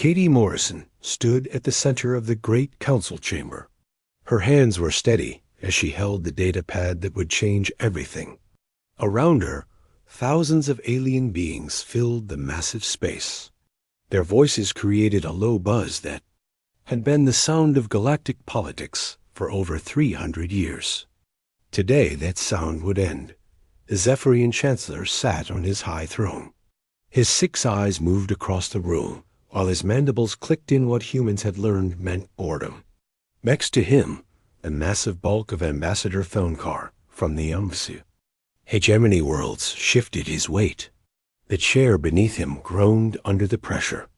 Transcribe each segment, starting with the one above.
Katie Morrison stood at the center of the great council chamber. Her hands were steady as she held the data pad that would change everything. Around her, thousands of alien beings filled the massive space. Their voices created a low buzz that had been the sound of galactic politics for over 300 years. Today that sound would end. The Zephyrian Chancellor sat on his high throne. His 6 eyes moved across the room, while his mandibles clicked in what humans had learned meant boredom. Next to him, the massive bulk of Ambassador Thonkar from the Embassy. Hegemony worlds shifted his weight. The chair beneath him groaned under the pressure.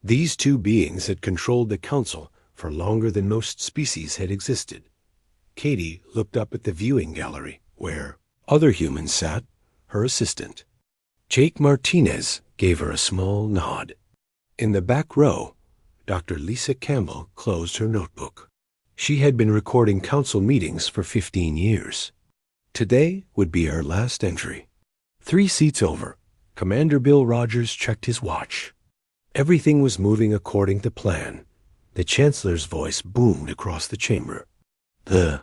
These two beings had controlled the council for longer than most species had existed. Katie looked up at the viewing gallery, where other humans sat, her assistant. Jake Martinez gave her a small nod. In the back row, Dr. Lisa Campbell closed her notebook. She had been recording council meetings for 15 years. Today would be her last entry. 3 seats over, Commander Bill Rogers checked his watch. Everything was moving according to plan. The Chancellor's voice boomed across the chamber. The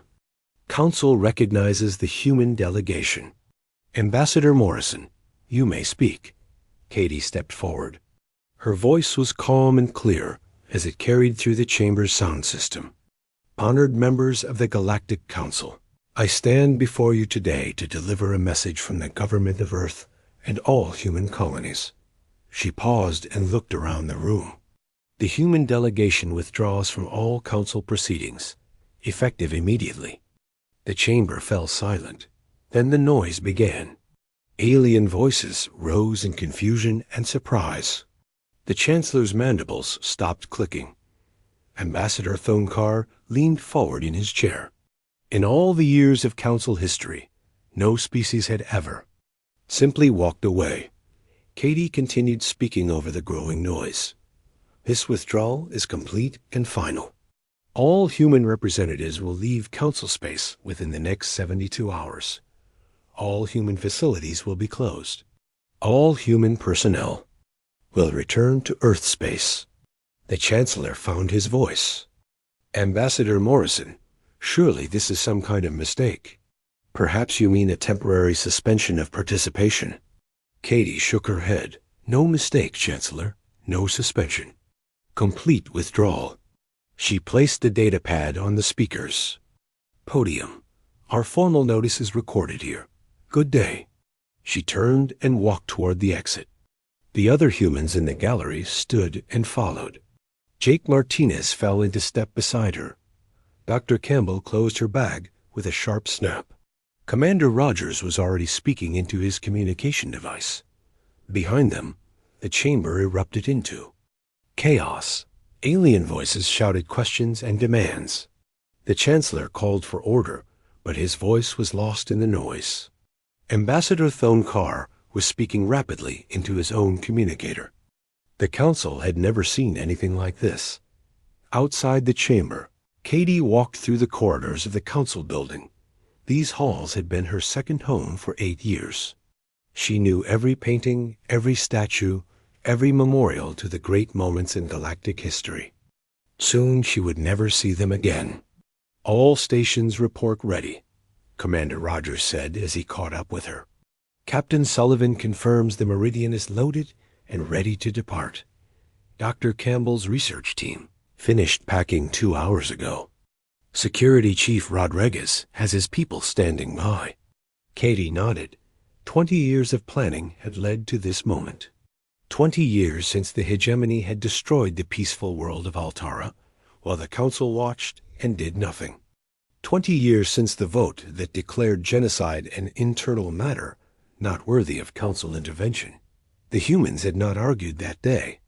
Council recognizes the human delegation. Ambassador Morrison, you may speak. Katie stepped forward. Her voice was calm and clear as it carried through the chamber's sound system. Honored members of the Galactic Council, I stand before you today to deliver a message from the government of Earth and all human colonies. She paused and looked around the room. The human delegation withdraws from all council proceedings, effective immediately. The chamber fell silent. Then the noise began. Alien voices rose in confusion and surprise. The Chancellor's mandibles stopped clicking. Ambassador Thonkar leaned forward in his chair. In all the years of council history, no species had ever simply walked away. Katie continued speaking over the growing noise. This withdrawal is complete and final. All human representatives will leave council space within the next 72 hours. All human facilities will be closed. All human personnel will return to Earth space. The Chancellor found his voice. Ambassador Morrison, surely this is some kind of mistake. Perhaps you mean a temporary suspension of participation. Katie shook her head. No mistake, Chancellor. No suspension. Complete withdrawal. She placed the data pad on the speakers. Podium. Our formal notice is recorded here. Good day. She turned and walked toward the exit. The other humans in the gallery stood and followed. Jake Martinez fell into step beside her. Dr. Campbell closed her bag with a sharp snap. Commander Rogers was already speaking into his communication device. Behind them, the chamber erupted into chaos. Alien voices shouted questions and demands. The Chancellor called for order, but his voice was lost in the noise. Ambassador Thonkar was speaking rapidly into his own communicator. The Council had never seen anything like this. Outside the chamber, Katie walked through the corridors of the Council building. These halls had been her second home for 8 years. She knew every painting, every statue, every memorial to the great moments in galactic history. Soon she would never see them again. All stations report ready, Commander Rogers said as he caught up with her. Captain Sullivan confirms the Meridian is loaded and ready to depart. Dr. Campbell's research team finished packing 2 hours ago. Security Chief Rodriguez has his people standing by. Katie nodded. 20 years of planning had led to this moment. 20 years since the hegemony had destroyed the peaceful world of Altara, while the Council watched and did nothing. 20 years since the vote that declared genocide an internal matter not worthy of Council intervention. The humans had not argued that day.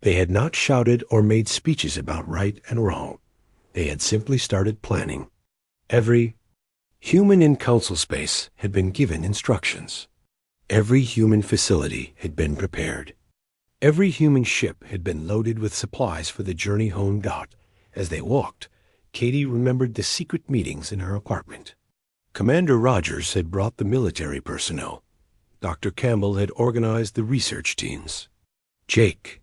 They had not shouted or made speeches about right and wrong. They had simply started planning. Every human in Council space had been given instructions. Every human facility had been prepared. Every human ship had been loaded with supplies for the journey home. As they walked, Katie remembered the secret meetings in her apartment. Commander Rogers had brought the military personnel. Dr. Campbell had organized the research teams. Jake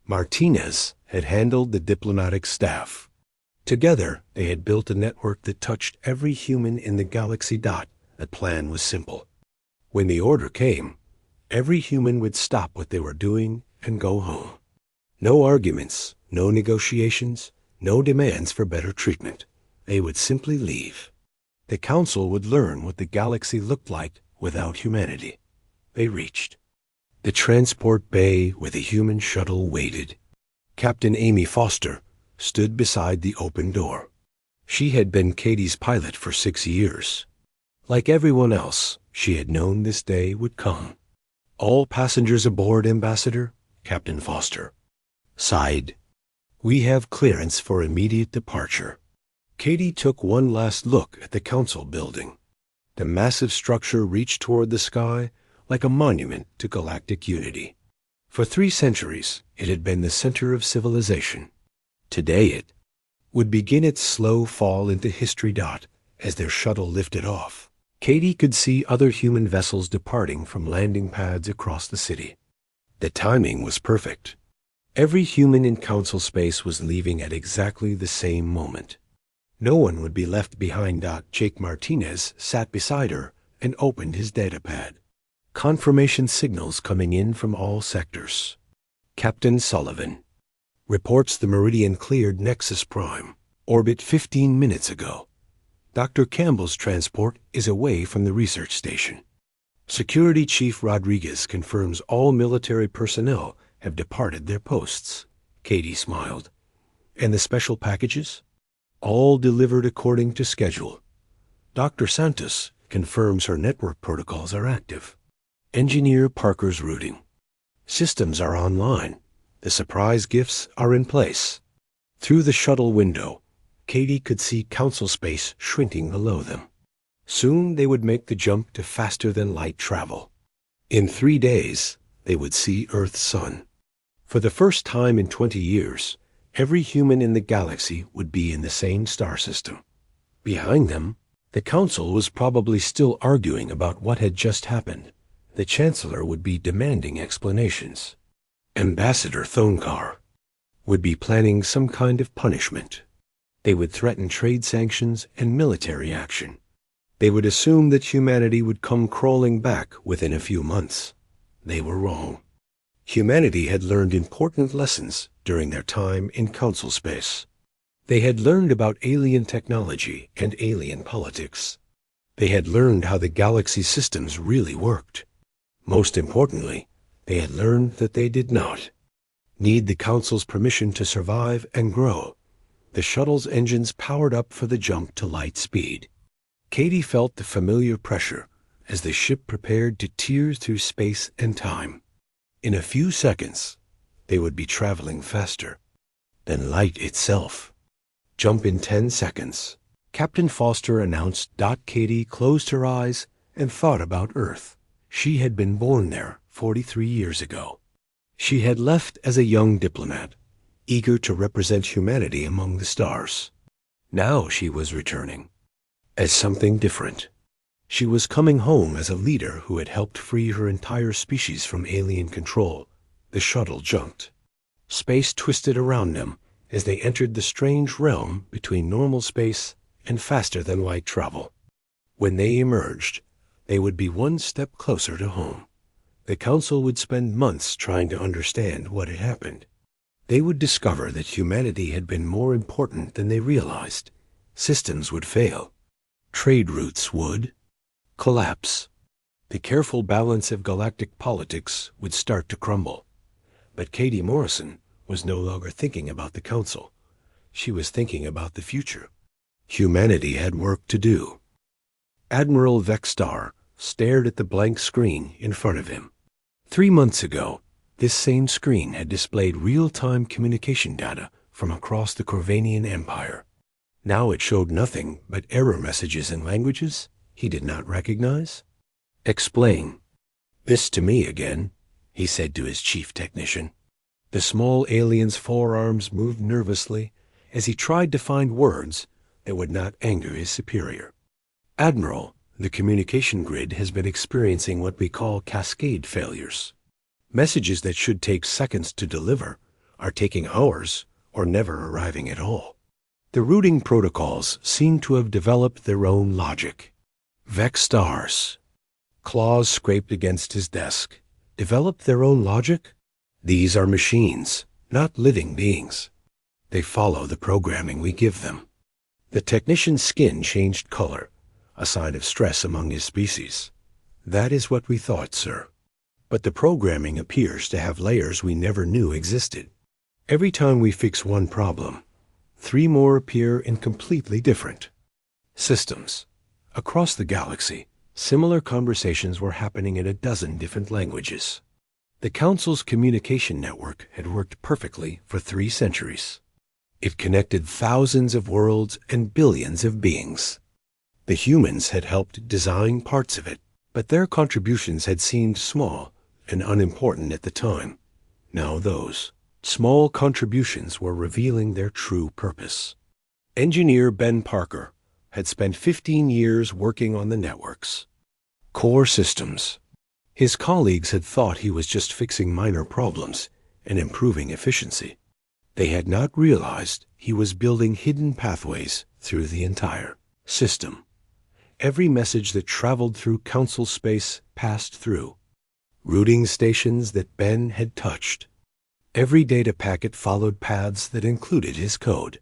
Martinez had handled the diplomatic staff. Together, they had built a network that touched every human in the galaxy. The plan was simple. When the order came, every human would stop what they were doing and go home. No arguments, no negotiations, no demands for better treatment. They would simply leave. The Council would learn what the galaxy looked like without humanity. They reached the transport bay where the human shuttle waited. Captain Amy Foster stood beside the open door. She had been Katie's pilot for 6 years. Like everyone else, she had known this day would come. "All passengers aboard, Ambassador," Captain Foster sighed. "We have clearance for immediate departure." Katie took one last look at the Council building. The massive structure reached toward the sky like a monument to galactic unity. For 3 centuries, it had been the center of civilization. Today it would begin its slow fall into history. As their shuttle lifted off, Katie could see other human vessels departing from landing pads across the city. The timing was perfect. Every human in Council space was leaving at exactly the same moment. No one would be left behind. Jake Martinez sat beside her and opened his datapad. Confirmation signals coming in from all sectors. Captain Sullivan reports the Meridian cleared Nexus Prime orbit 15 minutes ago. Dr. Campbell's transport is away from the research station. Security Chief Rodriguez confirms all military personnel have departed their posts. Katie smiled. And the special packages? All delivered according to schedule. Dr. Santos confirms her network protocols are active. Engineer Parker's routing. Systems are online. The surprise gifts are in place. Through the shuttle window, Katie could see Council space shrinking below them. Soon they would make the jump to faster-than-light travel. In 3 days, they would see Earth's sun. For the first time in 20 years, every human in the galaxy would be in the same star system. Behind them, the Council was probably still arguing about what had just happened. The Chancellor would be demanding explanations. Ambassador Thonkar would be planning some kind of punishment. They would threaten trade sanctions and military action. They would assume that humanity would come crawling back within a few months. They were wrong. Humanity had learned important lessons during their time in Council space. They had learned about alien technology and alien politics. They had learned how the galaxy systems really worked. Most importantly, they had learned that they did not need the Council's permission to survive and grow. The shuttle's engines powered up for the jump to light speed. Katie felt the familiar pressure as the ship prepared to tear through space and time. In a few seconds, they would be traveling faster than light itself. Jump in 10 seconds. Captain Foster announced. Katie closed her eyes and thought about Earth. She had been born there 43 years ago. She had left as a young diplomat, eager to represent humanity among the stars. Now she was returning as something different. She was coming home as a leader who had helped free her entire species from alien control. The shuttle jumped. Space twisted around them as they entered the strange realm between normal space and faster-than-light travel. When they emerged, they would be one step closer to home. The Council would spend months trying to understand what had happened. They would discover that humanity had been more important than they realized. Systems would fail. Trade routes would collapse. The careful balance of galactic politics would start to crumble. But Katie Morrison was no longer thinking about the Council. She was thinking about the future. Humanity had work to do. Admiral Vexstar stared at the blank screen in front of him. 3 months ago, this same screen had displayed real-time communication data from across the Corvanian Empire. Now it showed nothing but error messages in languages he did not recognize. "Explain this to me again," he said to his chief technician. The small alien's forearms moved nervously as he tried to find words that would not anger his superior. "Admiral, the communication grid has been experiencing what we call cascade failures. Messages that should take seconds to deliver are taking hours or never arriving at all. The routing protocols seem to have developed their own logic. Vex stars, claws scraped against his desk, developed their own logic? These are machines, not living beings. They follow the programming we give them. The technician's skin changed color, a sign of stress among his species. That is what we thought, sir. But the programming appears to have layers we never knew existed. Every time we fix one problem, 3 more appear in completely different systems. Across the galaxy, similar conversations were happening in a dozen different languages. The Council's communication network had worked perfectly for 3 centuries. It connected thousands of worlds and billions of beings. The humans had helped design parts of it, but their contributions had seemed small and unimportant at the time. Now those small contributions were revealing their true purpose. Engineer Ben Parker had spent 15 years working on the networks. Core systems. His colleagues had thought he was just fixing minor problems and improving efficiency. They had not realized he was building hidden pathways through the entire system. Every message that traveled through Council space passed through routing stations that Ben had touched. Every data packet followed paths that included his code.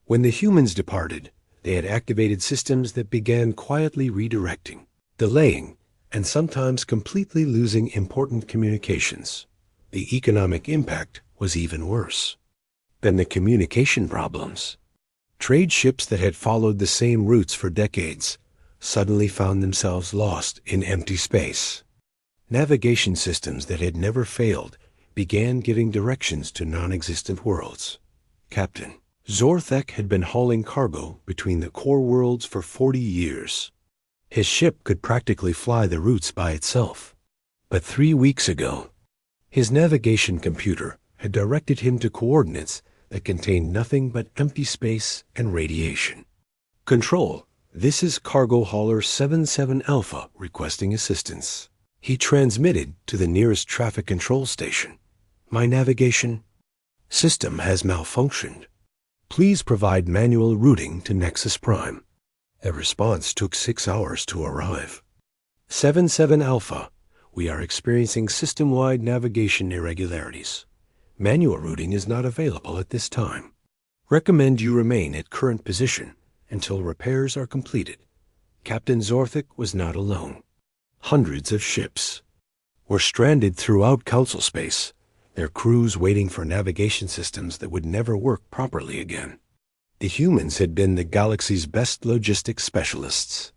When the humans departed, they had activated systems that began quietly redirecting, delaying, and sometimes completely losing important communications. The economic impact was even worse than the communication problems. Trade ships that had followed the same routes for decades suddenly found themselves lost in empty space. Navigation systems that had never failed began giving directions to non-existent worlds. Captain Zorthek had been hauling cargo between the core worlds for 40 years. His ship could practically fly the routes by itself. But 3 weeks ago, his navigation computer had directed him to coordinates that contained nothing but empty space and radiation. Control, this is cargo hauler 77 Alpha requesting assistance. He transmitted to the nearest traffic control station. My navigation system has malfunctioned. Please provide manual routing to Nexus Prime. A response took 6 hours to arrive. 77 Alpha, we are experiencing system-wide navigation irregularities. Manual routing is not available at this time. Recommend you remain at current position until repairs are completed. Captain Zorthik was not alone. Hundreds of ships were stranded throughout Council space, their crews waiting for navigation systems that would never work properly again. The humans had been the galaxy's best logistics specialists.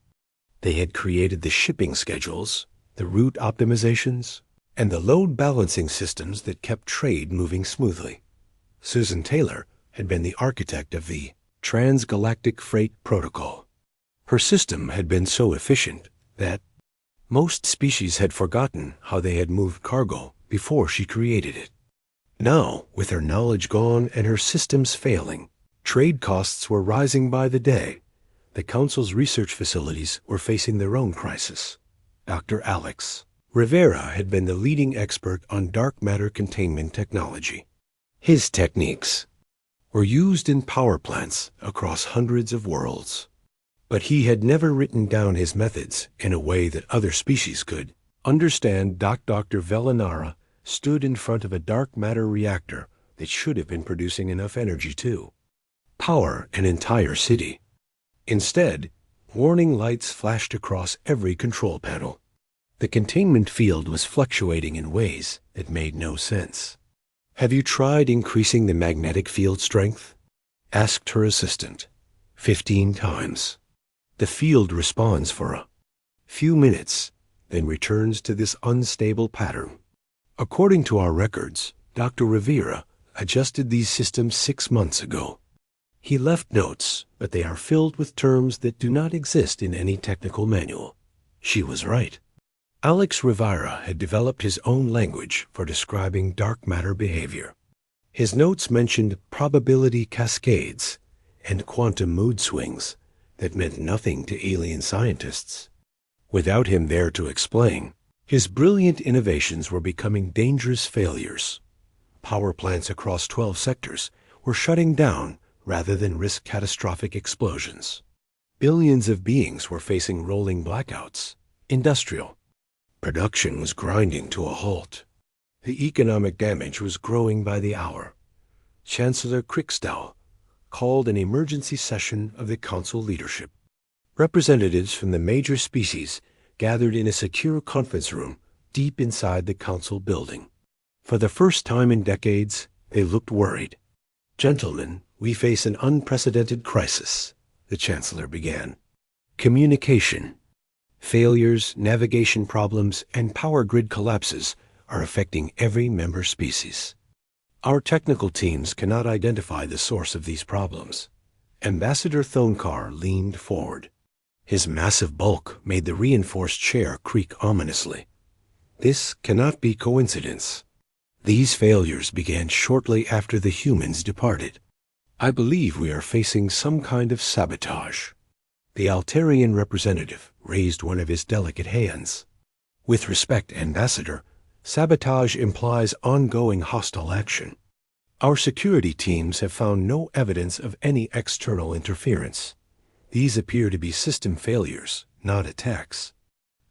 They had created the shipping schedules, the route optimizations, and the load balancing systems that kept trade moving smoothly. Susan Taylor had been the architect of the Transgalactic Freight Protocol. Her system had been so efficient that most species had forgotten how they had moved cargo before she created it. Now, with her knowledge gone and her systems failing, trade costs were rising by the day. The Council's research facilities were facing their own crisis. Dr. Alex Rivera had been the leading expert on dark matter containment technology. His techniques were used in power plants across hundreds of worlds. But he had never written down his methods in a way that other species could understand. Dr. Velinara stood in front of a dark matter reactor that should have been producing enough energy to power an entire city. Instead, warning lights flashed across every control panel. The containment field was fluctuating in ways that made no sense. Have you tried increasing the magnetic field strength? Asked her assistant. 15 times. The field responds for a few minutes, then returns to this unstable pattern. According to our records, Dr. Rivera adjusted these systems 6 months ago. He left notes, but they are filled with terms that do not exist in any technical manual. She was right. Alex Rivera had developed his own language for describing dark matter behavior. His notes mentioned probability cascades and quantum mood swings that meant nothing to alien scientists. Without him there to explain, his brilliant innovations were becoming dangerous failures. Power plants across 12 sectors were shutting down rather than risk catastrophic explosions. Billions of beings were facing rolling blackouts. Industrial production was grinding to a halt. The economic damage was growing by the hour. Chancellor Kriegstau called an emergency session of the Council leadership. Representatives from the major species gathered in a secure conference room deep inside the Council building. For the first time in decades, they looked worried. "Gentlemen, we face an unprecedented crisis," the Chancellor began. "Communication, failures, navigation problems, and power grid collapses are affecting every member species. Our technical teams cannot identify the source of these problems." Ambassador Thonkar leaned forward. His massive bulk made the reinforced chair creak ominously. "This cannot be coincidence. These failures began shortly after the humans departed. I believe we are facing some kind of sabotage." The Altarian representative raised one of his delicate hands. "With respect, Ambassador, sabotage implies ongoing hostile action. Our security teams have found no evidence of any external interference. These appear to be system failures, not attacks."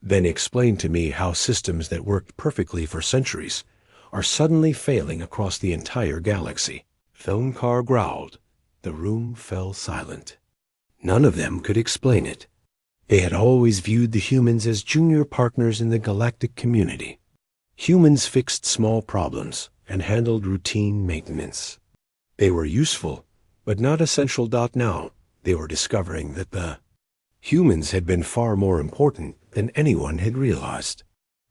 "Then explain to me how systems that worked perfectly for centuries are suddenly failing across the entire galaxy." Thonkar growled. The room fell silent. None of them could explain it. They had always viewed the humans as junior partners in the galactic community. Humans fixed small problems and handled routine maintenance. They were useful, but not essential. Now, they were discovering that the humans had been far more important than anyone had realized.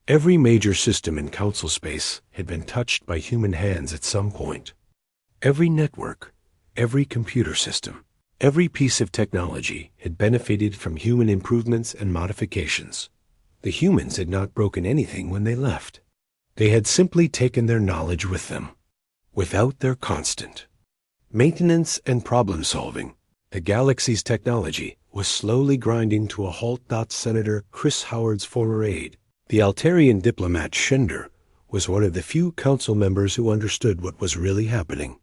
Every major system in Council space had been touched by human hands at some point. Every network, every computer system, every piece of technology had benefited from human improvements and modifications. The humans had not broken anything when they left. They had simply taken their knowledge with them. Without their constant maintenance and problem-solving, the galaxy's technology was slowly grinding to a halt. Senator Chris Howard's former aide, the Altarian diplomat Shender, was one of the few council members who understood what was really happening.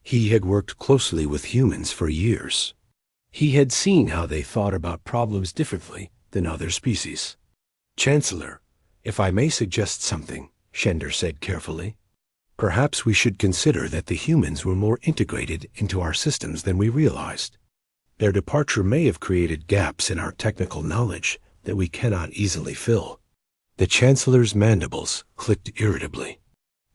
He had worked closely with humans for years. He had seen how they thought about problems differently than other species. "Chancellor, if I may suggest something," Shender said carefully, "perhaps we should consider that the humans were more integrated into our systems than we realized. Their departure may have created gaps in our technical knowledge that we cannot easily fill." The Chancellor's mandibles clicked irritably.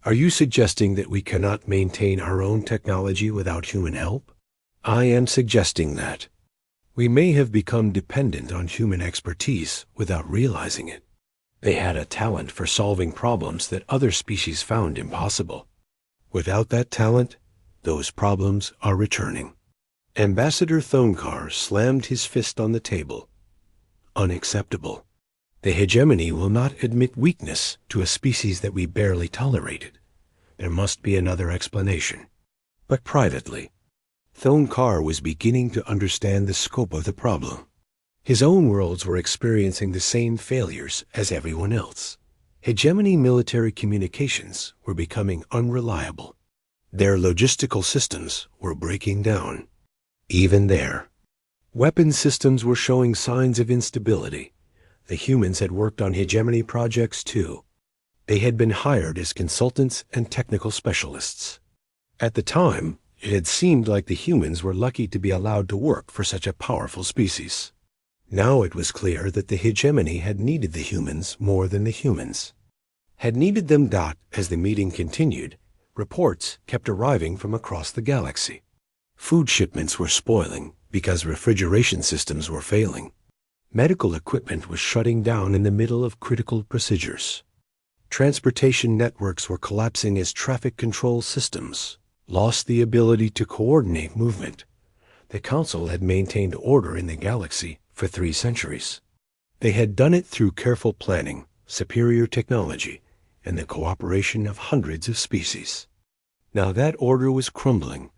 "Are you suggesting that we cannot maintain our own technology without human help?" "I am suggesting that we may have become dependent on human expertise without realizing it. They had a talent for solving problems that other species found impossible. Without that talent, those problems are returning." Ambassador Thonkar slammed his fist on the table. "Unacceptable. The hegemony will not admit weakness to a species that we barely tolerated. There must be another explanation." But privately, Thonkar was beginning to understand the scope of the problem. His own worlds were experiencing the same failures as everyone else. Hegemony military communications were becoming unreliable. Their logistical systems were breaking down. Even there, weapon systems were showing signs of instability. The humans had worked on hegemony projects too. They had been hired as consultants and technical specialists. At the time, it had seemed like the humans were lucky to be allowed to work for such a powerful species. Now it was clear that the hegemony had needed the humans more than the humans had needed them. As the meeting continued, reports kept arriving from across the galaxy. Food shipments were spoiling because refrigeration systems were failing. Medical equipment was shutting down in the middle of critical procedures. Transportation networks were collapsing as traffic control systems lost the ability to coordinate movement. The Council had maintained order in the galaxy for 3 centuries. They had done it through careful planning, superior technology, and the cooperation of hundreds of species. Now that order was crumbling,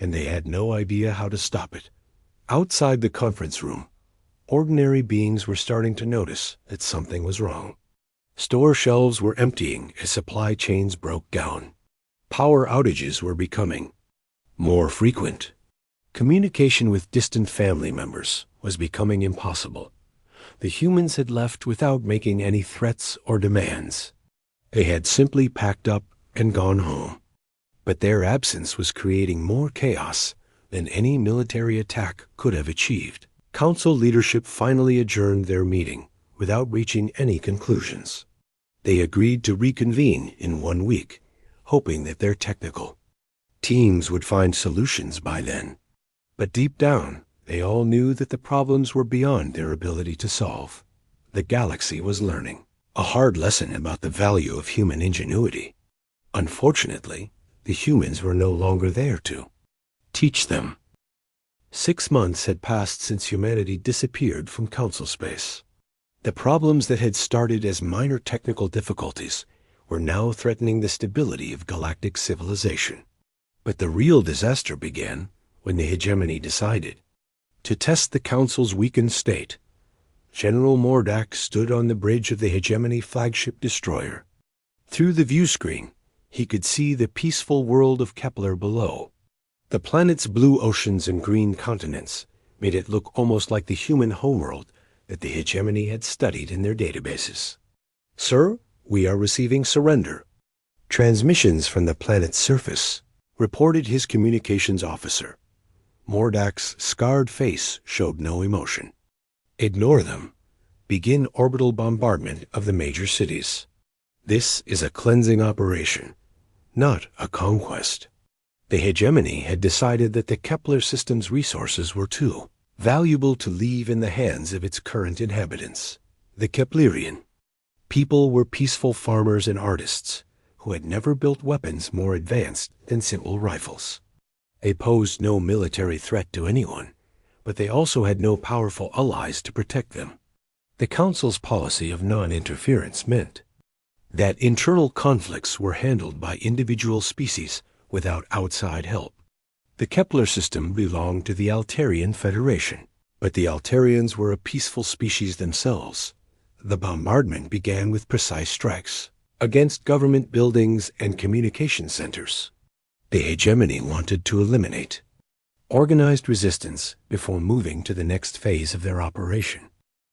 and they had no idea how to stop it. Outside the conference room, ordinary beings were starting to notice that something was wrong. Store shelves were emptying as supply chains broke down. Power outages were becoming more frequent. Communication with distant family members was becoming impossible. The humans had left without making any threats or demands. They had simply packed up and gone home. But their absence was creating more chaos than any military attack could have achieved. Council leadership finally adjourned their meeting without reaching any conclusions. They agreed to reconvene in 1 week, hoping that their technical teams would find solutions by then. But deep down, they all knew that the problems were beyond their ability to solve. The galaxy was learning a hard lesson about the value of human ingenuity. Unfortunately, the humans were no longer there to teach them. 6 months had passed since humanity disappeared from Council space. The problems that had started as minor technical difficulties were now threatening the stability of galactic civilization. But the real disaster began when the hegemony decided to test the Council's weakened state. General Mordak stood on the bridge of the hegemony flagship destroyer. Through the view screen, he could see the peaceful world of Kepler below. The planet's blue oceans and green continents made it look almost like the human homeworld that the hegemony had studied in their databases. "Sir, we are receiving surrender." Transmissions from the planet's surface, reported his communications officer. Mordak's scarred face showed no emotion. "Ignore them. Begin orbital bombardment of the major cities. This is a cleansing operation, not a conquest." The hegemony had decided that the Kepler system's resources were too valuable to leave in the hands of its current inhabitants, the Keplerian. People were peaceful farmers and artists who had never built weapons more advanced than simple rifles. They posed no military threat to anyone, but they also had no powerful allies to protect them. The Council's policy of non-interference meant that internal conflicts were handled by individual species without outside help. The Kepler system belonged to the Altarian Federation, but the Altarians were a peaceful species themselves. The bombardment began with precise strikes against government buildings and communication centers. The hegemony wanted to eliminate organized resistance before moving to the next phase of their operation.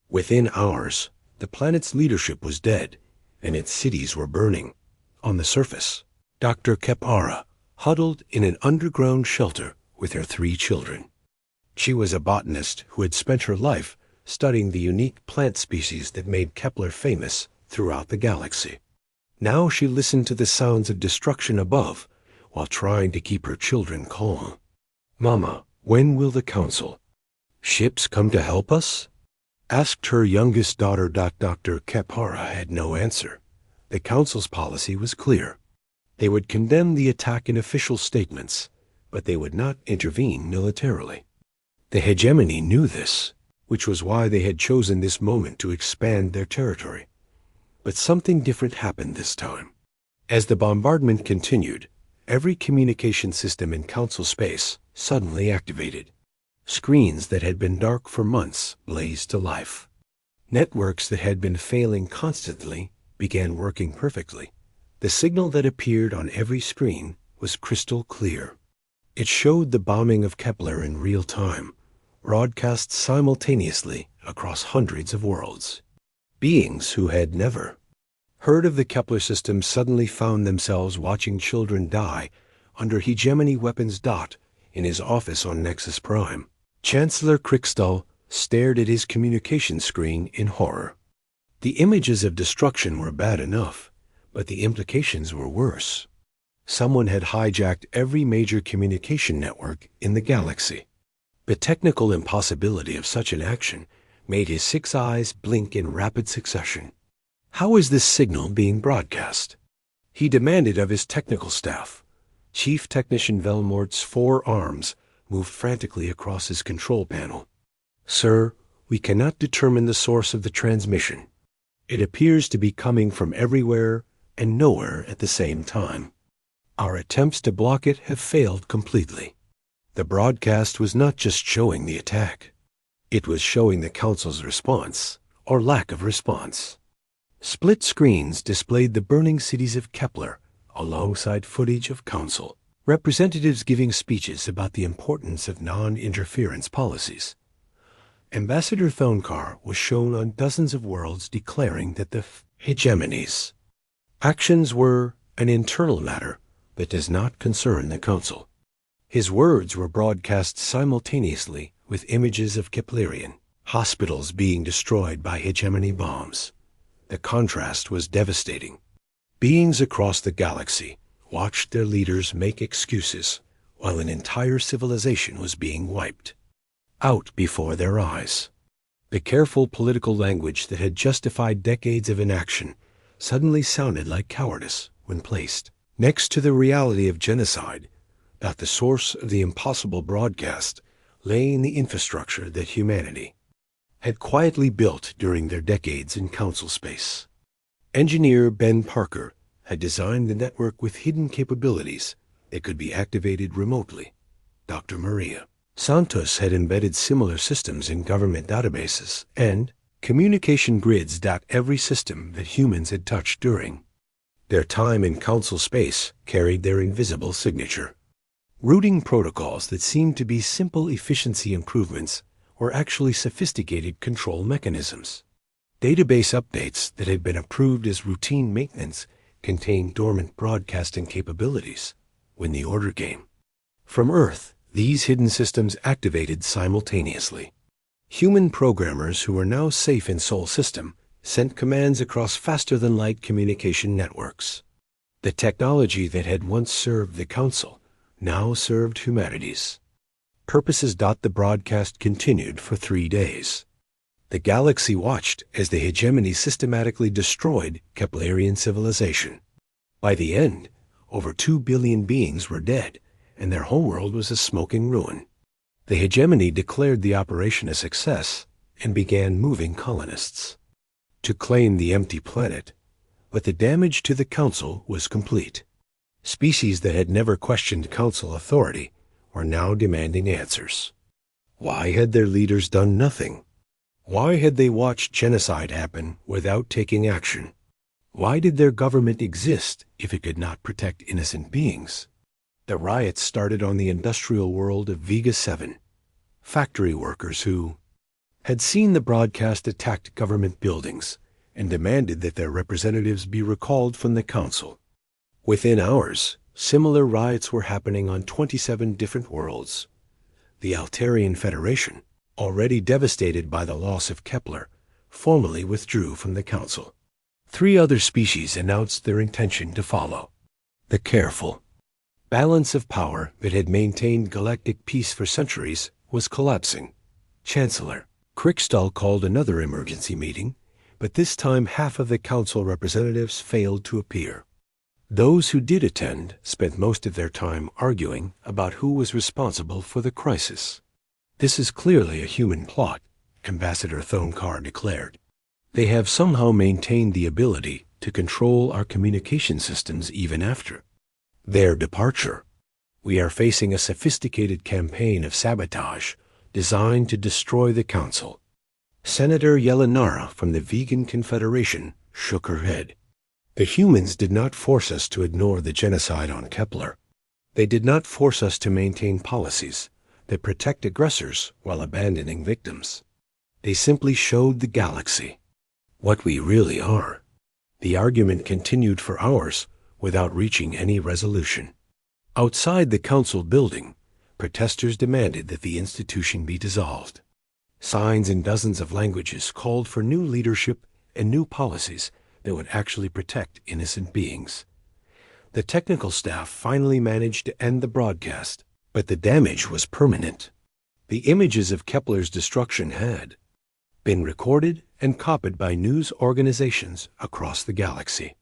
Within hours, the planet's leadership was dead, and its cities were burning. On the surface, Dr. Kepara huddled in an underground shelter with her 3 children. She was a botanist who had spent her life studying the unique plant species that made Kepler famous throughout the galaxy. Now she listened to the sounds of destruction above while trying to keep her children calm. "Mama, when will the Council ships come to help us?" asked her youngest daughter. Dr. Kepara had no answer. The Council's policy was clear. They would condemn the attack in official statements, but they would not intervene militarily. The hegemony knew this, which was why they had chosen this moment to expand their territory. But something different happened this time. As the bombardment continued, every communication system in Council space suddenly activated. Screens that had been dark for months blazed to life. Networks that had been failing constantly began working perfectly. The signal that appeared on every screen was crystal clear. It showed the bombing of Kepler in real time, broadcast simultaneously across hundreds of worlds. Beings who had never heard of the Kepler system suddenly found themselves watching children die under hegemony weapons. In his office on Nexus Prime, Chancellor Krickstall stared at his communication screen in horror. The images of destruction were bad enough, but the implications were worse. Someone had hijacked every major communication network in the galaxy. The technical impossibility of such an action made his 6 eyes blink in rapid succession. How is this signal being broadcast? He demanded of his technical staff. Chief Technician Velmort's 4 arms moved frantically across his control panel. "Sir, we cannot determine the source of the transmission. It appears to be coming from everywhere and nowhere at the same time. Our attempts to block it have failed completely." The broadcast was not just showing the attack. It was showing the Council's response, or lack of response. Split screens displayed the burning cities of Kepler, alongside footage of council representatives giving speeches about the importance of non-interference policies. Ambassador Thonkar was shown on dozens of worlds declaring that the hegemony's actions were an internal matter that does not concern the council. His words were broadcast simultaneously with images of Keplerian hospitals being destroyed by hegemony bombs. The contrast was devastating. Beings across the galaxy watched their leaders make excuses while an entire civilization was being wiped out before their eyes. The careful political language that had justified decades of inaction suddenly sounded like cowardice when placed next to the reality of genocide, that the source of the impossible broadcast lay in the infrastructure that humanity had quietly built during their decades in council space. Engineer Ben Parker had designed the network with hidden capabilities that could be activated remotely. Dr. Maria Santos had embedded similar systems in government databases and communication grids. Every system that humans had touched during their time in council space carried their invisible signature. Routing protocols that seemed to be simple efficiency improvements were actually sophisticated control mechanisms. Database updates that had been approved as routine maintenance contained dormant broadcasting capabilities when the order came from Earth. These hidden systems activated simultaneously. Human programmers who were now safe in Sol System sent commands across faster-than-light communication networks. The technology that had once served the Council now served humanity's purposes. The broadcast continued for 3 days. The galaxy watched as the hegemony systematically destroyed Keplerian civilization. By the end, over 2 billion beings were dead, and their homeworld was a smoking ruin. The hegemony declared the operation a success and began moving colonists to claim the empty planet, but the damage to the Council was complete. Species that had never questioned Council authority were now demanding answers. Why had their leaders done nothing? Why had they watched genocide happen without taking action? Why did their government exist if it could not protect innocent beings? The riots started on the industrial world of Vega 7. Factory workers who had seen the broadcast attacked government buildings and demanded that their representatives be recalled from the Council. Within hours, similar riots were happening on 27 different worlds. The Altarian Federation, already devastated by the loss of Kepler, formally withdrew from the Council. 3 other species announced their intention to follow. The careful balance of power that had maintained galactic peace for centuries was collapsing. Chancellor Krikstal called another emergency meeting, but this time half of the Council representatives failed to appear. Those who did attend spent most of their time arguing about who was responsible for the crisis. "This is clearly a human plot," Ambassador Thonkar declared. "They have somehow maintained the ability to control our communication systems even after their departure. We are facing a sophisticated campaign of sabotage designed to destroy the Council." Senator Yelenara from the Vegan Confederation shook her head. "The humans did not force us to ignore the genocide on Kepler. They did not force us to maintain policies that protect aggressors while abandoning victims. They simply showed the galaxy what we really are." The argument continued for hours without reaching any resolution. Outside the Council building, protesters demanded that the institution be dissolved. Signs in dozens of languages called for new leadership and new policies that would actually protect innocent beings. The technical staff finally managed to end the broadcast, but the damage was permanent. The images of Kepler's destruction had been recorded and copied by news organizations across the galaxy.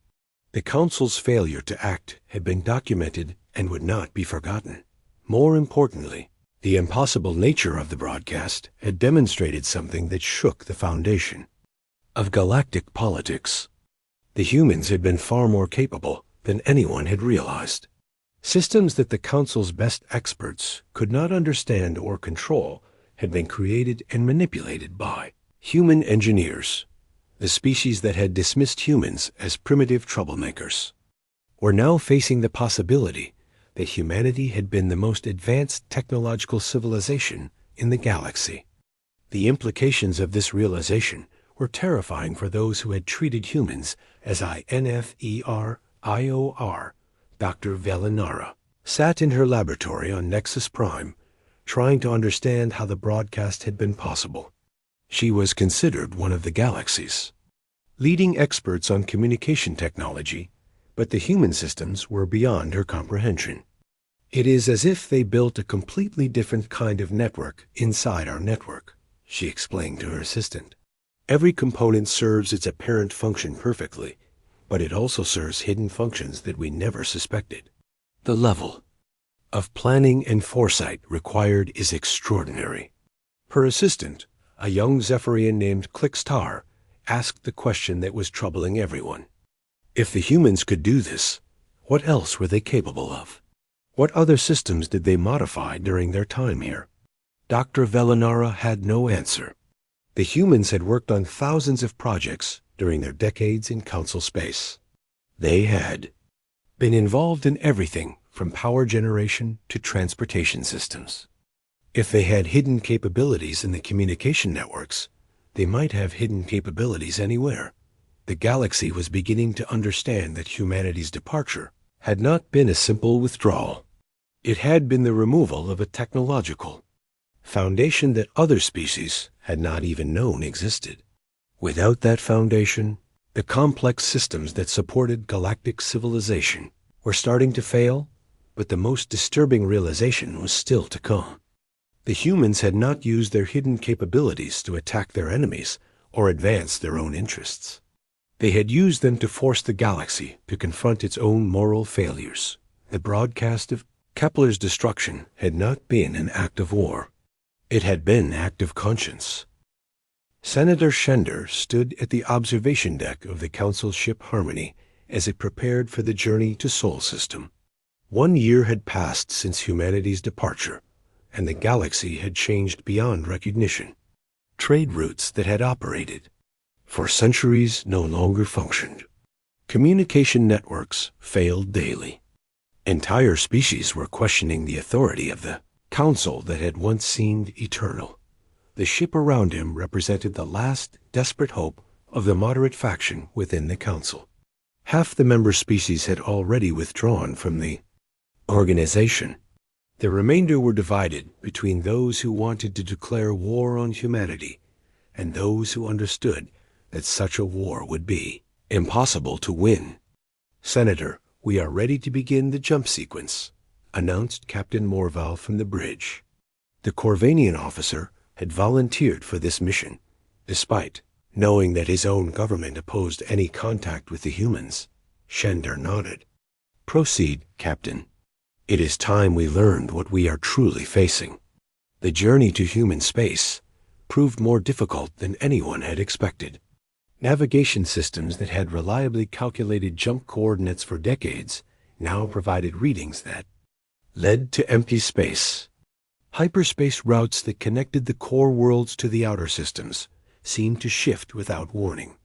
The Council's failure to act had been documented and would not be forgotten. More importantly, the impossible nature of the broadcast had demonstrated something that shook the foundation of galactic politics. The humans had been far more capable than anyone had realized. Systems that the Council's best experts could not understand or control had been created and manipulated by human engineers, the species that had dismissed humans as primitive troublemakers. were now facing the possibility that humanity had been the most advanced technological civilization in the galaxy. The implications of this realization were terrifying for those who had treated humans as INFERIOR. Dr. Velinara sat in her laboratory on Nexus Prime, trying to understand how the broadcast had been possible. She was considered one of the galaxy's leading experts on communication technology, but the human systems were beyond her comprehension. It is as if they built a completely different kind of network inside our network, she explained to her assistant. Every component serves its apparent function perfectly, but it also serves hidden functions that we never suspected. The level of planning and foresight required is extraordinary. Her assistant, a young Zephyrian named Clickstar, asked the question that was troubling everyone. If the humans could do this, what else were they capable of? What other systems did they modify during their time here? Dr. Velinara had no answer. The humans had worked on thousands of projects during their decades in Council space. They had been involved in everything from power generation to transportation systems. If they had hidden capabilities in the communication networks, they might have hidden capabilities anywhere. The galaxy was beginning to understand that humanity's departure had not been a simple withdrawal. It had been the removal of a technological foundation that other species had not even known existed. Without that foundation, the complex systems that supported galactic civilization were starting to fail, but the most disturbing realization was still to come. The humans had not used their hidden capabilities to attack their enemies or advance their own interests. They had used them to force the galaxy to confront its own moral failures. The broadcast of Kepler's destruction had not been an act of war. It had been an act of conscience. Senator Shender stood at the observation deck of the Council ship Harmony as it prepared for the journey to Sol System. 1 year had passed since humanity's departure, and the galaxy had changed beyond recognition. Trade routes that had operated for centuries no longer functioned. Communication networks failed daily. Entire species were questioning the authority of the Council that had once seemed eternal. The ship around him represented the last desperate hope of the moderate faction within the Council. Half the member species had already withdrawn from the organization. The remainder were divided between those who wanted to declare war on humanity and those who understood that such a war would be impossible to win. Senator, we are ready to begin the jump sequence, announced Captain Morval from the bridge. The Corvanian officer had volunteered for this mission, despite knowing that his own government opposed any contact with the humans. Shender nodded. Proceed, Captain. It is time we learned what we are truly facing. The journey to human space proved more difficult than anyone had expected. Navigation systems that had reliably calculated jump coordinates for decades now provided readings that led to empty space. Hyperspace routes that connected the core worlds to the outer systems seemed to shift without warning.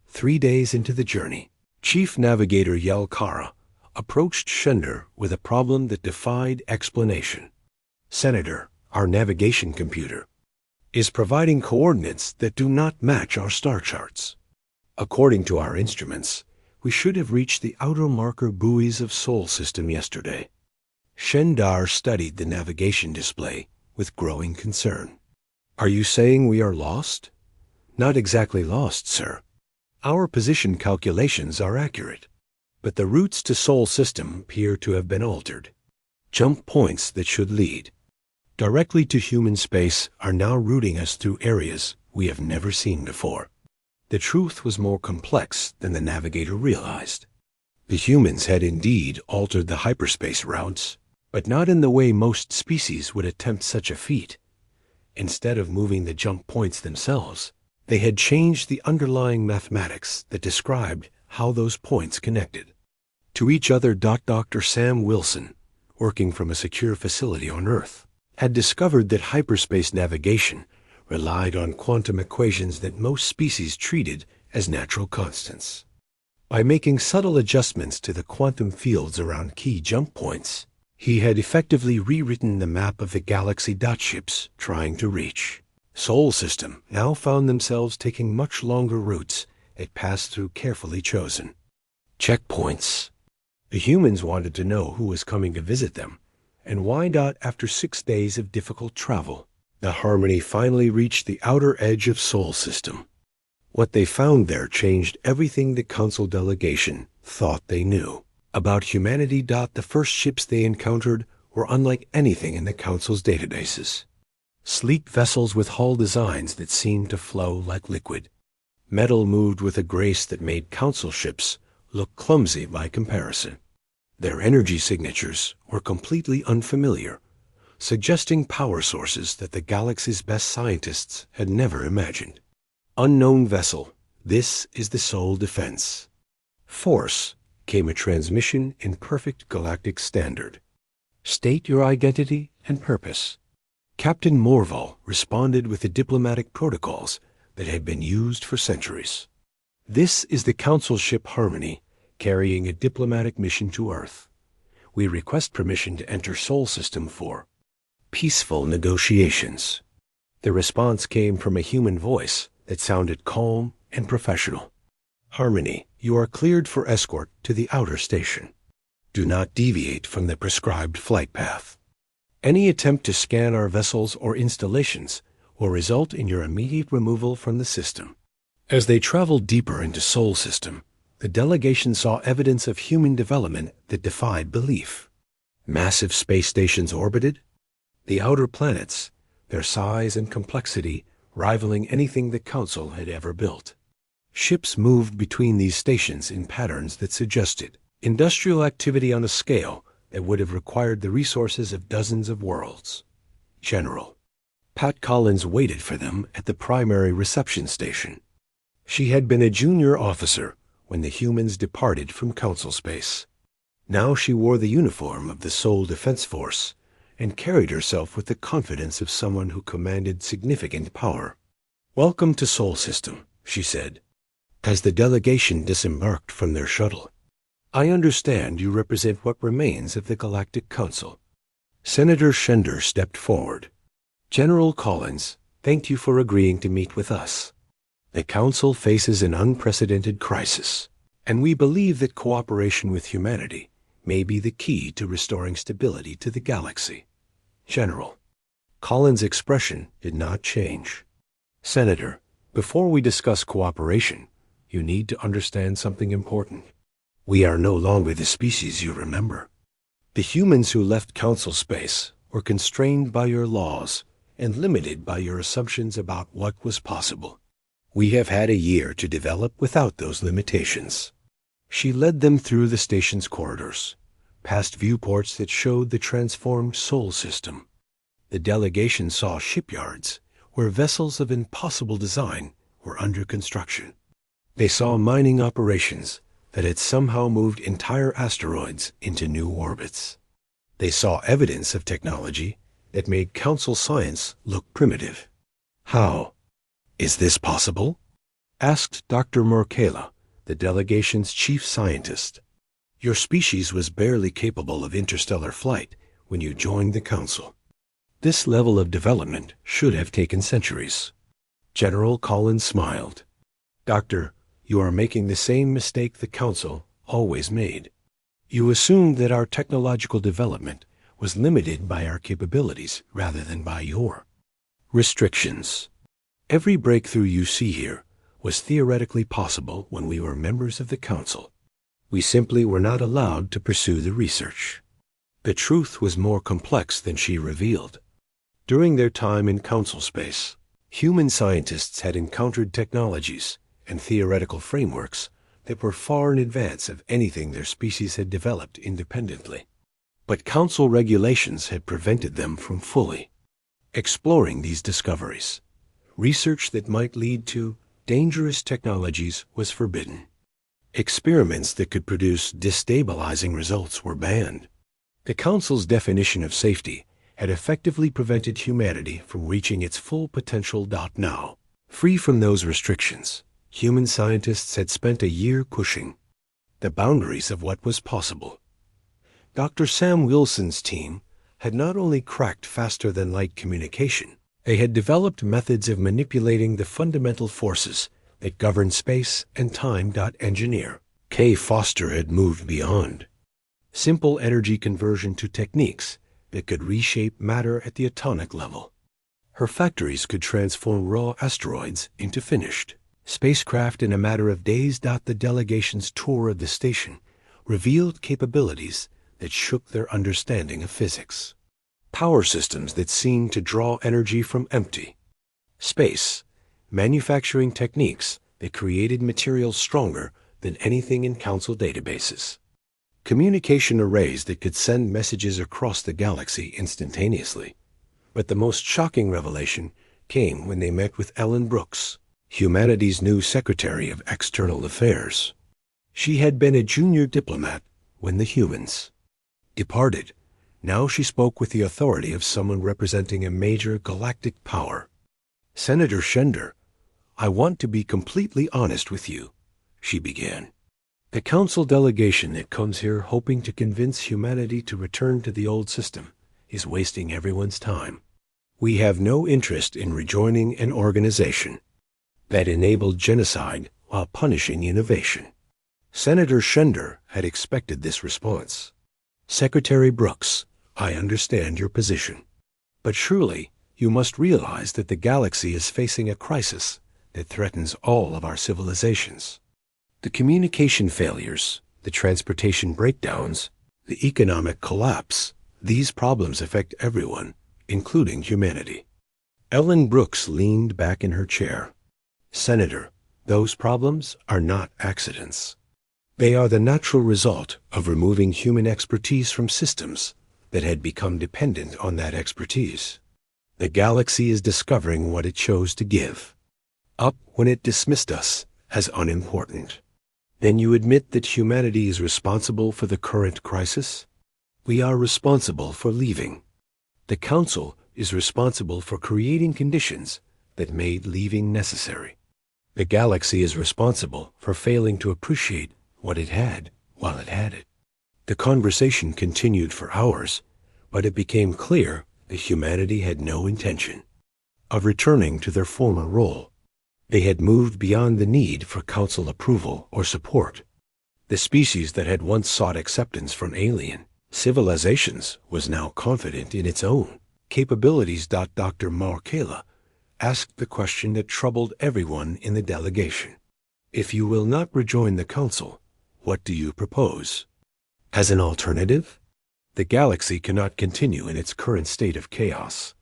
3 days into the journey, Chief Navigator Yalkara approached Shender with a problem that defied explanation. Senator, our navigation computer is providing coordinates that do not match our star charts. According to our instruments, we should have reached the outer marker buoys of Sol System yesterday. Shendar studied the navigation display with growing concern. Are you saying we are lost? Not exactly lost, sir. Our position calculations are accurate, but the routes to Sol System appear to have been altered. Jump points that should lead directly to human space are now routing us through areas we have never seen before. The truth was more complex than the navigator realized. The humans had indeed altered the hyperspace routes, but not in the way most species would attempt such a feat. Instead of moving the jump points themselves, they had changed the underlying mathematics that described how those points connected to each other. Dr. Sam Wilson, working from a secure facility on Earth, had discovered that hyperspace navigation relied on quantum equations that most species treated as natural constants. By making subtle adjustments to the quantum fields around key jump points, he had effectively rewritten the map of the galaxy ships trying to reach. Sol System now found themselves taking much longer routes that passed through carefully chosen checkpoints. The humans wanted to know who was coming to visit them, and why not after 6 days of difficult travel. The Harmony finally reached the outer edge of Sol System. What they found there changed everything the Council delegation thought they knew about humanity. The first ships they encountered were unlike anything in the Council's databases. Sleek vessels with hull designs that seemed to flow like liquid. Metal moved with a grace that made Council ships look clumsy by comparison. Their energy signatures were completely unfamiliar, suggesting power sources that the galaxy's best scientists had never imagined. Unknown vessel, this is the Sol Defense. Force, came a transmission in perfect galactic standard. State your identity and purpose. Captain Morval responded with the diplomatic protocols that had been used for centuries. This is the Council ship Harmony, carrying a diplomatic mission to Earth. We request permission to enter Sol System for peaceful negotiations. The response came from a human voice that sounded calm and professional. Harmony, you are cleared for escort to the outer station. Do not deviate from the prescribed flight path. Any attempt to scan our vessels or installations will result in your immediate removal from the system. As they traveled deeper into Sol System, the delegation saw evidence of human development that defied belief. Massive space stations orbited. The outer planets, their size and complexity rivaling anything the Council had ever built. Ships moved between these stations in patterns that suggested industrial activity on a scale that would have required the resources of dozens of worlds. General Pat Collins waited for them at the primary reception station. She had been a junior officer when the humans departed from Council space. Now she wore the uniform of the Sol Defense Force and carried herself with the confidence of someone who commanded significant power. Welcome to Sol System, she said, as the delegation disembarked from their shuttle. I understand you represent what remains of the Galactic Council. Senator Shender stepped forward. General Collins, thank you for agreeing to meet with us. The Council faces an unprecedented crisis, and we believe that cooperation with humanity may be the key to restoring stability to the galaxy. General. Collins' expression did not change. Senator, before we discuss cooperation, you need to understand something important. We are no longer the species you remember. The humans who left Council space were constrained by your laws and limited by your assumptions about what was possible. We have had a year to develop without those limitations. She led them through the station's corridors, past viewports that showed the transformed Sol System. The delegation saw shipyards where vessels of impossible design were under construction. They saw mining operations that had somehow moved entire asteroids into new orbits. They saw evidence of technology that made Council science look primitive. How? Is this possible? Asked Dr. Morkela, the delegation's chief scientist. Your species was barely capable of interstellar flight when you joined the Council. This level of development should have taken centuries. General Collins smiled. Doctor, you are making the same mistake the Council always made. You assumed that our technological development was limited by our capabilities rather than by your restrictions. Every breakthrough you see here was theoretically possible when we were members of the Council. We simply were not allowed to pursue the research. The truth was more complex than she revealed. During their time in Council space, human scientists had encountered technologies and theoretical frameworks that were far in advance of anything their species had developed independently. But Council regulations had prevented them from fully exploring these discoveries. Research that might lead to dangerous technologies was forbidden. Experiments that could produce destabilizing results were banned. The Council's definition of safety had effectively prevented humanity from reaching its full potential. Now, free from those restrictions, human scientists had spent a year pushing the boundaries of what was possible. Dr. Sam Wilson's team had not only cracked faster-than-light communication, they had developed methods of manipulating the fundamental forces that govern space and time. Engineer Kay Foster had moved beyond simple energy conversion to techniques that could reshape matter at the atomic level. Her factories could transform raw asteroids into finished spacecraft in a matter of days. The delegation's tour of the station revealed capabilities that shook their understanding of physics. Power systems that seemed to draw energy from empty space, manufacturing techniques that created materials stronger than anything in Council databases, communication arrays that could send messages across the galaxy instantaneously. But the most shocking revelation came when they met with Ellen Brooks, humanity's new Secretary of External Affairs. She had been a junior diplomat when the humans departed. Now she spoke with the authority of someone representing a major galactic power. "Senator Shender, I want to be completely honest with you," she began. "The Council delegation that comes here hoping to convince humanity to return to the old system is wasting everyone's time. We have no interest in rejoining an organization that enabled genocide while punishing innovation." Senator Shender had expected this response. "Secretary Brooks, I understand your position. But surely you must realize that the galaxy is facing a crisis that threatens all of our civilizations. The communication failures, the transportation breakdowns, the economic collapse, these problems affect everyone, including humanity." Ellen Brooks leaned back in her chair. "Senator, those problems are not accidents. They are the natural result of removing human expertise from systems that had become dependent on that expertise. The galaxy is discovering what it chose to give up when it dismissed us as unimportant." "Then you admit that humanity is responsible for the current crisis?" "We are responsible for leaving. The Council is responsible for creating conditions that made leaving necessary. The galaxy is responsible for failing to appreciate what it had while it had it." The conversation continued for hours, but it became clear that humanity had no intention of returning to their former role. They had moved beyond the need for Council approval or support. The species that had once sought acceptance from alien civilizations was now confident in its own capabilities. Dr. Markela asked the question that troubled everyone in the delegation. "If you will not rejoin the Council, what do you propose as an alternative?" "The galaxy cannot continue in its current state of chaos."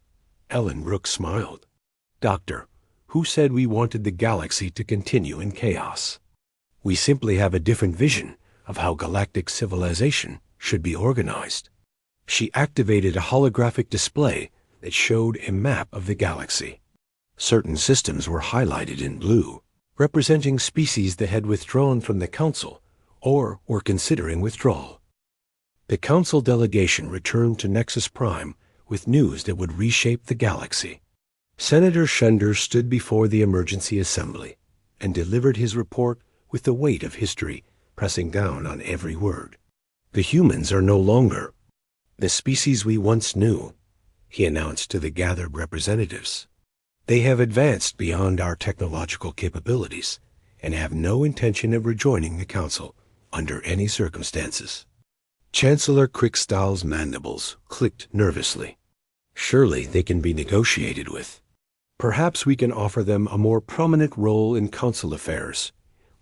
Ellen Brooks smiled. "Doctor, who said we wanted the galaxy to continue in chaos? We simply have a different vision of how galactic civilization should be organized." She activated a holographic display that showed a map of the galaxy. Certain systems were highlighted in blue, representing species that had withdrawn from the Council or were considering withdrawal. The Council delegation returned to Nexus Prime with news that would reshape the galaxy. Senator Shender stood before the emergency assembly and delivered his report with the weight of history pressing down on every word. "The humans are no longer the species we once knew," he announced to the gathered representatives. "They have advanced beyond our technological capabilities and have no intention of rejoining the Council under any circumstances." Chancellor Crickstall's mandibles clicked nervously. "Surely they can be negotiated with. Perhaps we can offer them a more prominent role in Council affairs,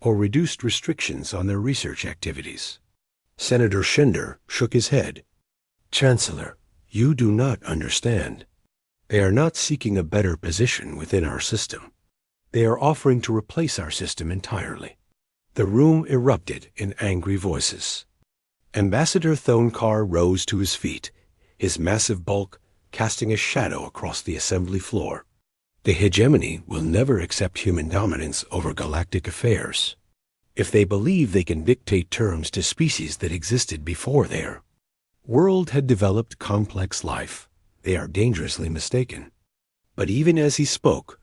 or reduced restrictions on their research activities." Senator Shender shook his head. "Chancellor, you do not understand. They are not seeking a better position within our system. They are offering to replace our system entirely." The room erupted in angry voices. Ambassador Thonekar rose to his feet, his massive bulk casting a shadow across the assembly floor. "The hegemony will never accept human dominance over galactic affairs. If they believe they can dictate terms to species that existed before their world had developed complex life, they are dangerously mistaken." But even as he spoke,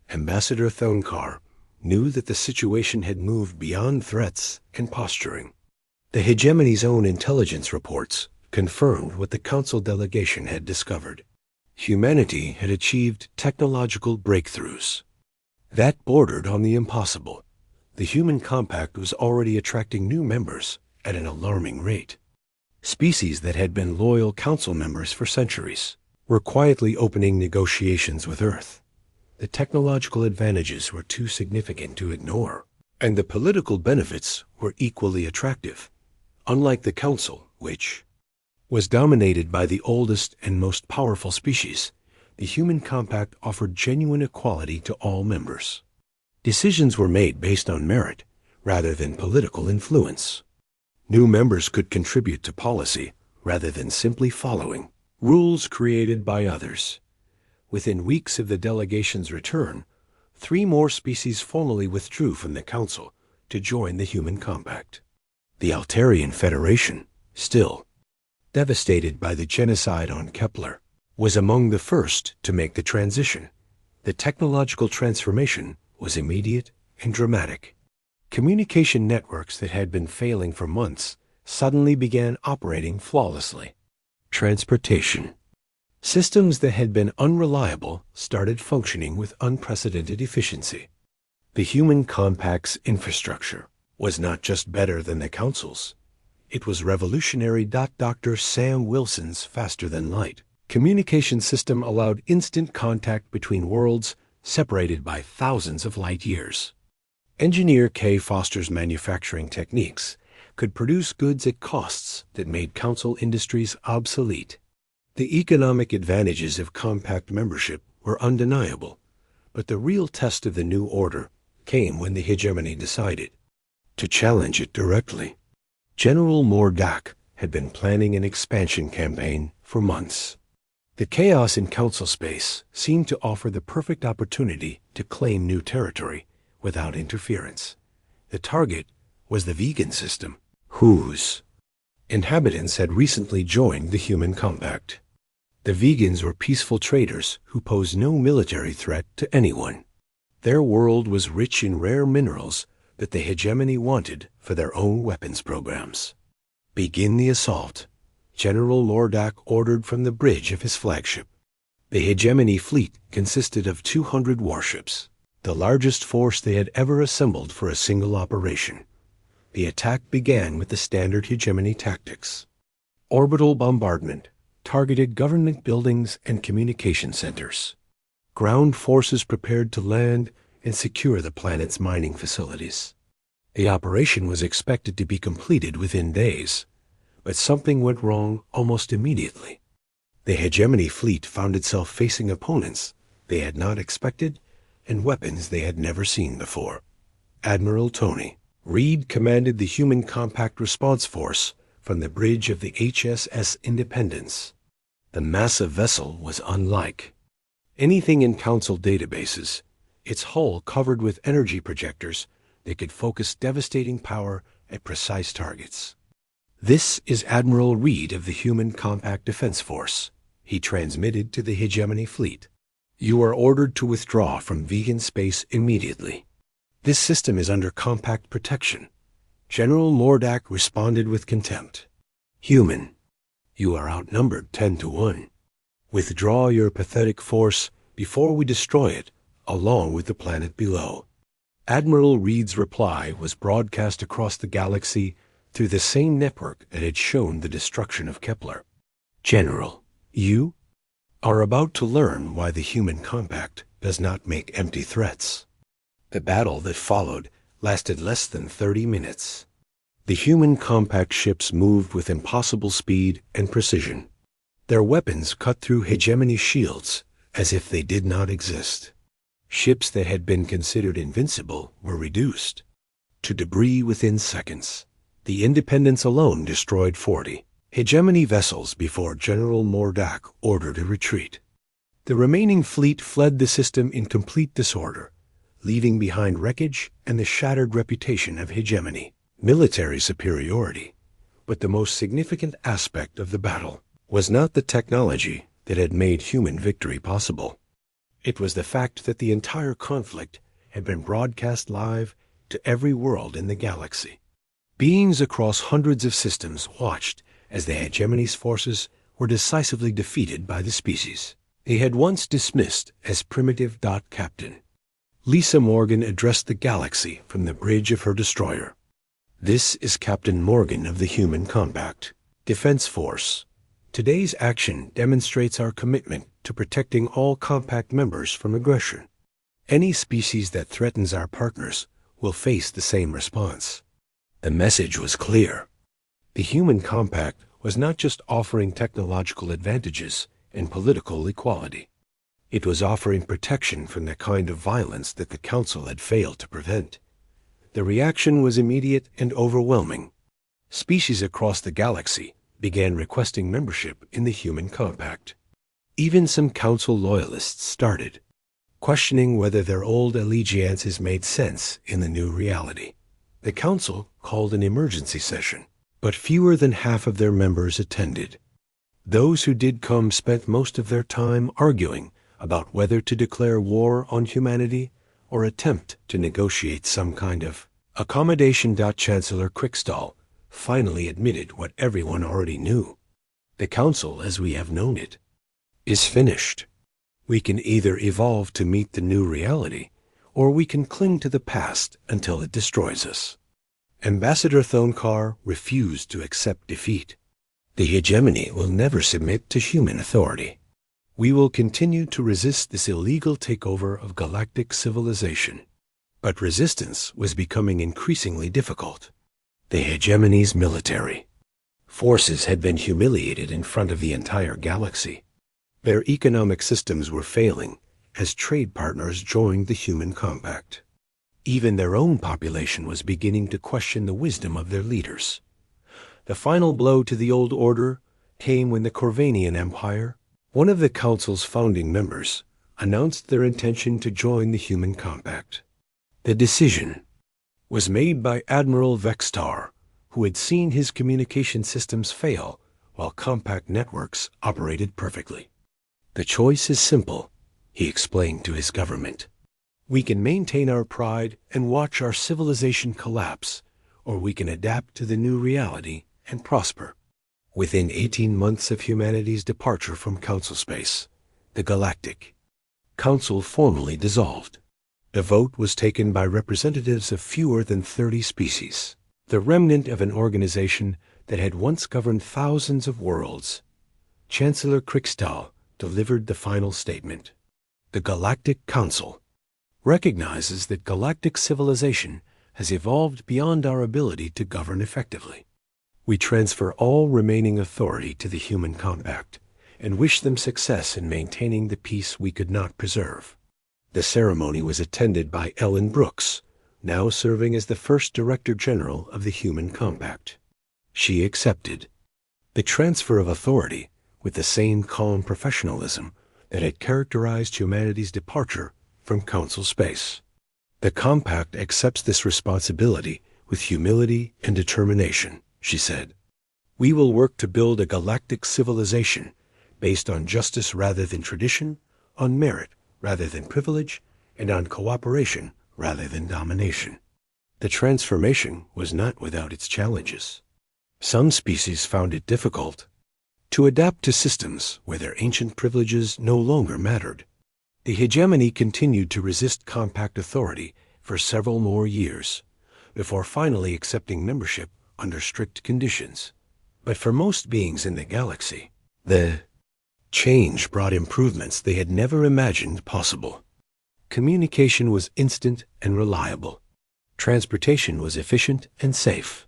Ambassador Thonekar knew that the situation had moved beyond threats and posturing. The hegemony's own intelligence reports confirmed what the Council delegation had discovered. Humanity had achieved technological breakthroughs. That bordered on the impossible. The human compact was already attracting new members at an alarming rate. Species that had been loyal Council members for centuries were quietly opening negotiations with Earth. The technological advantages were too significant to ignore, and the political benefits were equally attractive. Unlike the Council, which was dominated by the oldest and most powerful species, the human compact offered genuine equality to all members. Decisions were made based on merit rather than political influence. New members could contribute to policy rather than simply following rules created by others. Within weeks of the delegation's return, 3 more species formally withdrew from the Council to join the human compact. The Altarian Federation, still devastated by the genocide on Kepler, was among the first to make the transition. The technological transformation was immediate and dramatic. Communication networks that had been failing for months suddenly began operating flawlessly. Transportation. Systems that had been unreliable started functioning with unprecedented efficiency. The human compact's infrastructure was not just better than the Council's. It was revolutionary. Dr. Sam Wilson's faster-than-light communication system allowed instant contact between worlds separated by thousands of light years. Engineer K. Foster's manufacturing techniques could produce goods at costs that made Council industries obsolete. The economic advantages of compact membership were undeniable, but the real test of the new order came when the hegemony decided to challenge it directly. General Mordak had been planning an expansion campaign for months. The chaos in Council space seemed to offer the perfect opportunity to claim new territory without interference. The target was the vegan system, whose inhabitants had recently joined the human compact. The vegans were peaceful traders who posed no military threat to anyone. Their world was rich in rare minerals that the hegemony wanted for their own weapons programs. Begin the assault, General Lordak ordered from the bridge of his flagship. The hegemony fleet consisted of 200 warships, the largest force they had ever assembled for a single operation. The attack began with the standard hegemony tactics. Orbital bombardment targeted government buildings and communication centers. Ground forces prepared to land and secure the planet's mining facilities. The operation was expected to be completed within days, but something went wrong almost immediately. The hegemony fleet found itself facing opponents they had not expected and weapons they had never seen before. Admiral Tony Reed commanded the human compact response force from the bridge of the HSS Independence. The massive vessel was unlike anything in Council databases, its hull covered with energy projectors that could focus devastating power at precise targets. "This is Admiral Reed of the Human Compact Defense Force," he transmitted to the hegemony fleet. "You are ordered to withdraw from vegan space immediately. This system is under compact protection." General Mordak responded with contempt. "Human, you are outnumbered 10 to 1. Withdraw your pathetic force before we destroy it, along with the planet below." Admiral Reed's reply was broadcast across the galaxy through the same network that had shown the destruction of Kepler. "General, you are about to learn why the human compact does not make empty threats." The battle that followed lasted less than 30 minutes. The human compact ships moved with impossible speed and precision. Their weapons cut through hegemony shields as if they did not exist. Ships that had been considered invincible were reduced to debris within seconds. The Independence alone destroyed 40 hegemony vessels before General Mordak ordered a retreat. The remaining fleet fled the system in complete disorder, leaving behind wreckage and the shattered reputation of hegemony. Military superiority. But the most significant aspect of the battle was not the technology that had made human victory possible. It was the fact that the entire conflict had been broadcast live to every world in the galaxy. Beings across hundreds of systems watched as the hegemony's forces were decisively defeated by the species they had once dismissed as primitive. Captain Lisa Morgan addressed the galaxy from the bridge of her destroyer. This is Captain Morgan of the Human Compact Defense Force. Today's action demonstrates our commitment to protecting all Compact members from aggression. Any species that threatens our partners will face the same response. The message was clear. The Human Compact was not just offering technological advantages and political equality. It was offering protection from the kind of violence that the Council had failed to prevent. The reaction was immediate and overwhelming. Species across the galaxy began requesting membership in the Human Compact. Even some Council loyalists started questioning whether their old allegiances made sense in the new reality. The Council called an emergency session, but fewer than half of their members attended. Those who did come spent most of their time arguing about whether to declare war on humanity or attempt to negotiate some kind of accommodation. Chancellor Crickstall finally admitted what everyone already knew. The Council, as we have known it, is finished. We can either evolve to meet the new reality, or we can cling to the past until it destroys us. Ambassador Thonkar refused to accept defeat. The hegemony will never submit to human authority. We will continue to resist this illegal takeover of galactic civilization. But resistance was becoming increasingly difficult. The hegemony's military forces had been humiliated in front of the entire galaxy. Their economic systems were failing as trade partners joined the Human Compact. Even their own population was beginning to question the wisdom of their leaders. The final blow to the old order came when the Corvanian Empire, one of the Council's founding members, announced their intention to join the Human Compact. The decision was made by Admiral Vextar, who had seen his communication systems fail while Compact networks operated perfectly. The choice is simple, he explained to his government. We can maintain our pride and watch our civilization collapse, or we can adapt to the new reality and prosper. Within 18 months of humanity's departure from Council space, the Galactic Council formally dissolved. The vote was taken by representatives of fewer than 30 species, the remnant of an organization that had once governed thousands of worlds. Chancellor Crickstall delivered the final statement. The Galactic Council recognizes that galactic civilization has evolved beyond our ability to govern effectively. We transfer all remaining authority to the Human Compact and wish them success in maintaining the peace we could not preserve. The ceremony was attended by Ellen Brooks, now serving as the first Director General of the Human Compact. She accepted the transfer of authority with the same calm professionalism that had characterized humanity's departure from Council space. The Compact accepts this responsibility with humility and determination, she said. We will work to build a galactic civilization based on justice rather than tradition, on merit rather than privilege, and on cooperation rather than domination. The transformation was not without its challenges. Some species found it difficult to adapt to systems where their ancient privileges no longer mattered. The hegemony continued to resist Compact authority for several more years, before finally accepting membership under strict conditions. But for most beings in the galaxy, the change brought improvements they had never imagined possible. Communication was instant and reliable. Transportation was efficient and safe.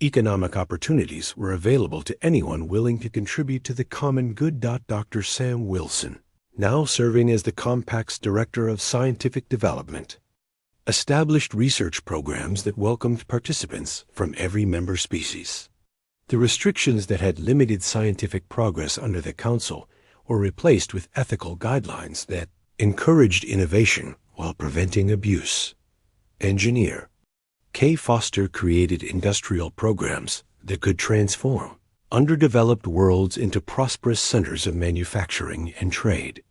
Economic opportunities were available to anyone willing to contribute to the common good. Dr. Sam Wilson, now serving as the Compact's Director of Scientific Development, established research programs that welcomed participants from every member species. The restrictions that had limited scientific progress under the Council were replaced with ethical guidelines that encouraged innovation while preventing abuse. Engineer Kay Foster created industrial programs that could transform underdeveloped worlds into prosperous centers of manufacturing and trade.